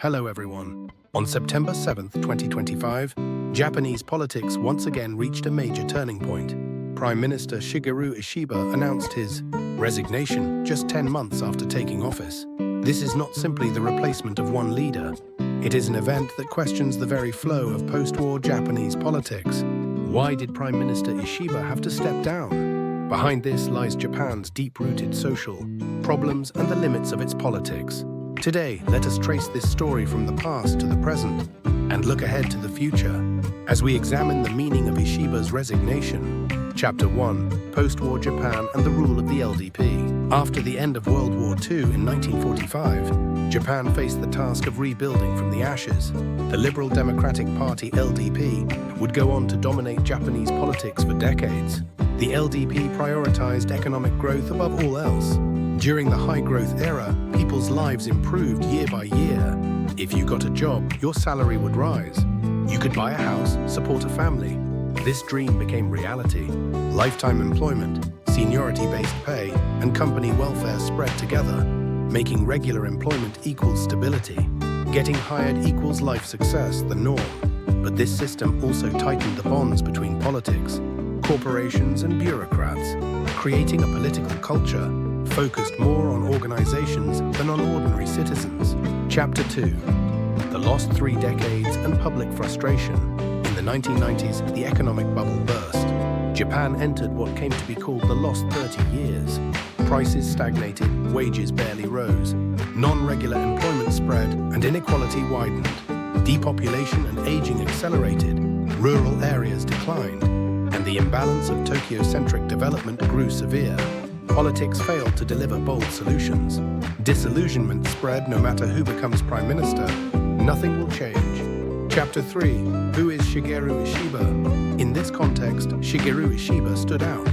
Hello everyone. On September 7, 2025, Japanese politics once again reached a major turning point. Prime Minister Shigeru Ishiba announced his resignation just 10 months after taking office. This is not simply the replacement of one leader. It is an event that questions the very flow of post-war Japanese politics. Why did Prime Minister Ishiba have to step down? Behind this lies Japan's deep-rooted social problems and the limits of its politics. Today, let us trace this story from the past to the present and look ahead to the future as we examine the meaning of Ishiba's resignation. Chapter 1. Post-war Japan and the rule of the LDP. After the end of World War II in 1945, Japan faced the task of rebuilding from the ashes. The Liberal Democratic Party LDP would go on to dominate Japanese politics for decades. The LDP prioritized economic growth above all else. During the high-growth era, people's lives improved year by year. If you got a job, your salary would rise. You could buy a house, support a family. This dream became reality. Lifetime employment, seniority-based pay, and company welfare spread together, making regular employment equals stability. Getting hired equals life success, the norm. But this system also tightened the bonds between politics, corporations, and bureaucrats, creating a political culture focused more on organizations than on ordinary citizens. Chapter 2. The lost 3 decades and public frustration. In the 1990s, the economic bubble burst. Japan entered what came to be called the lost 30 years. Prices stagnated, wages barely rose. Non-regular employment spread, and inequality widened. Depopulation and aging accelerated. Rural areas declined, and the imbalance of Tokyo-centric development grew severe. Politics failed to deliver bold solutions. Disillusionment spread no matter who becomes prime minister. Nothing will change. Chapter 3. Who is Shigeru Ishiba? In this context, Shigeru Ishiba stood out.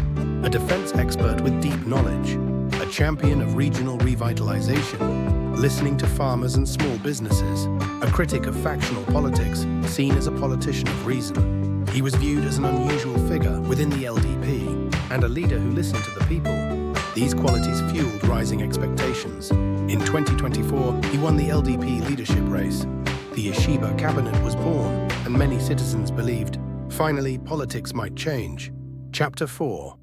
A defense expert with deep knowledge. A champion of regional revitalization. Listening to farmers and small businesses. A critic of factional politics, seen as a politician of reason. He was viewed as an unusual figure within the LDP, and a leader who listened to the people. These qualities fueled rising expectations. In 2024, he won the LDP leadership race. The Ishiba cabinet was born, and many citizens believed, finally, politics might change. Chapter 4.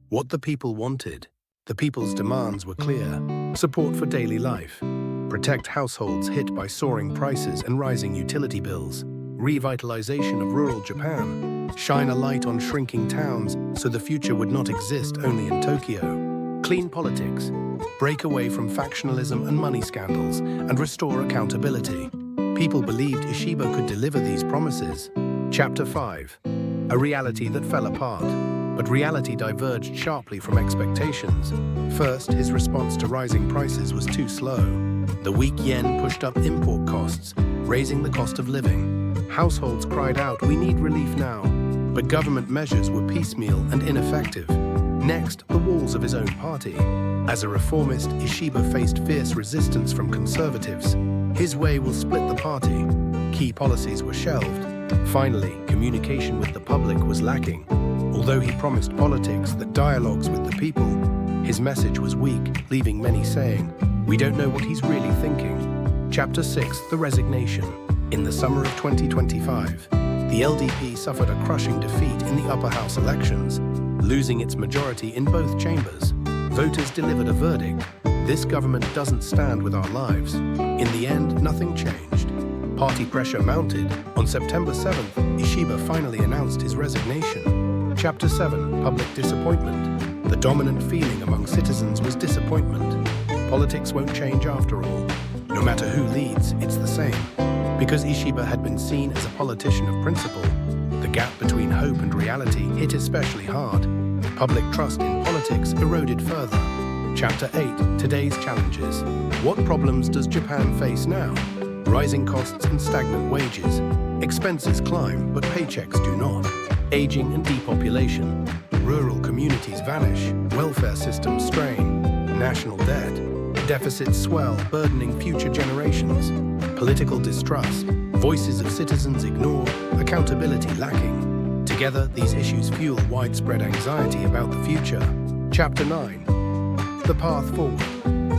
What the people wanted. The people's demands were clear. Support for daily life. Protect households hit by soaring prices and rising utility bills. Revitalization of rural Japan. Shine a light on shrinking towns so the future would not exist only in Tokyo. Clean politics. Break away from factionalism and money scandals and restore accountability. People believed Ishiba could deliver these promises. Chapter 5. A reality that fell apart. But reality diverged sharply from expectations. First, his response to rising prices was too slow. The weak yen pushed up import costs, raising the cost of living. Households cried out, "We need relief now." But government measures were piecemeal and ineffective. Next, the walls of his own party. As a reformist, Ishiba faced fierce resistance from conservatives. His way will split the party. Key policies were shelved. Finally, communication with the public was lacking. Although he promised politics that dialogues with the people, his message was weak, leaving many saying, "We don't know what he's really thinking." Chapter 6. The resignation. In the summer of 2025, the LDP suffered a crushing defeat in the upper house elections, losing its majority in both chambers. Voters delivered a verdict. This government doesn't stand with our lives. In the end, nothing changed. Party pressure mounted. On September 7th, Ishiba finally announced his resignation. Chapter 7. Public disappointment. The dominant feeling among citizens was disappointment. Politics won't change after all. No matter who leads, it's the same. Because Ishiba had been seen as a politician of principle, the gap between hope and reality hit especially hard. Public trust in politics eroded further. Chapter 8. Today's challenges. What problems does Japan face now? Rising costs and stagnant wages. Expenses climb, but paychecks do not. Aging and depopulation. Rural communities vanish. Welfare systems strain. National debt. Deficits swell, burdening future generations. Political distrust. Voices of citizens ignored. Accountability lacking. Together, these issues fuel widespread anxiety about the future. Chapter 9. The path forward.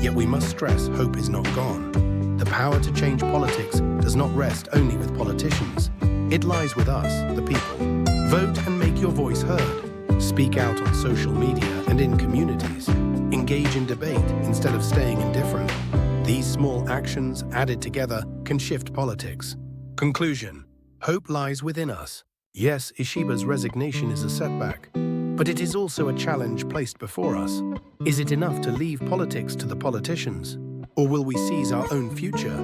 Yet we must stress hope is not gone. The power to change politics does not rest only with politicians. It lies with us, the people. Vote and make your voice heard. Speak out on social media and in communities. Engage in debate instead of staying indifferent. These small actions, added together, can shift politics. Conclusion. Hope lies within us. Yes, Ishiba's resignation is a setback, but it is also a challenge placed before us. Is it enough to leave politics to the politicians? Or will we seize our own future?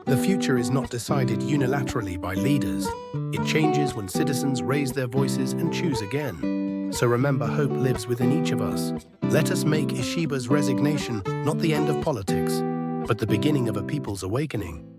The future is not decided unilaterally by leaders. It changes when citizens raise their voices and choose again. So remember, hope lives within each of us. Let us make Ishiba's resignation not the end of politics, but the beginning of a people's awakening.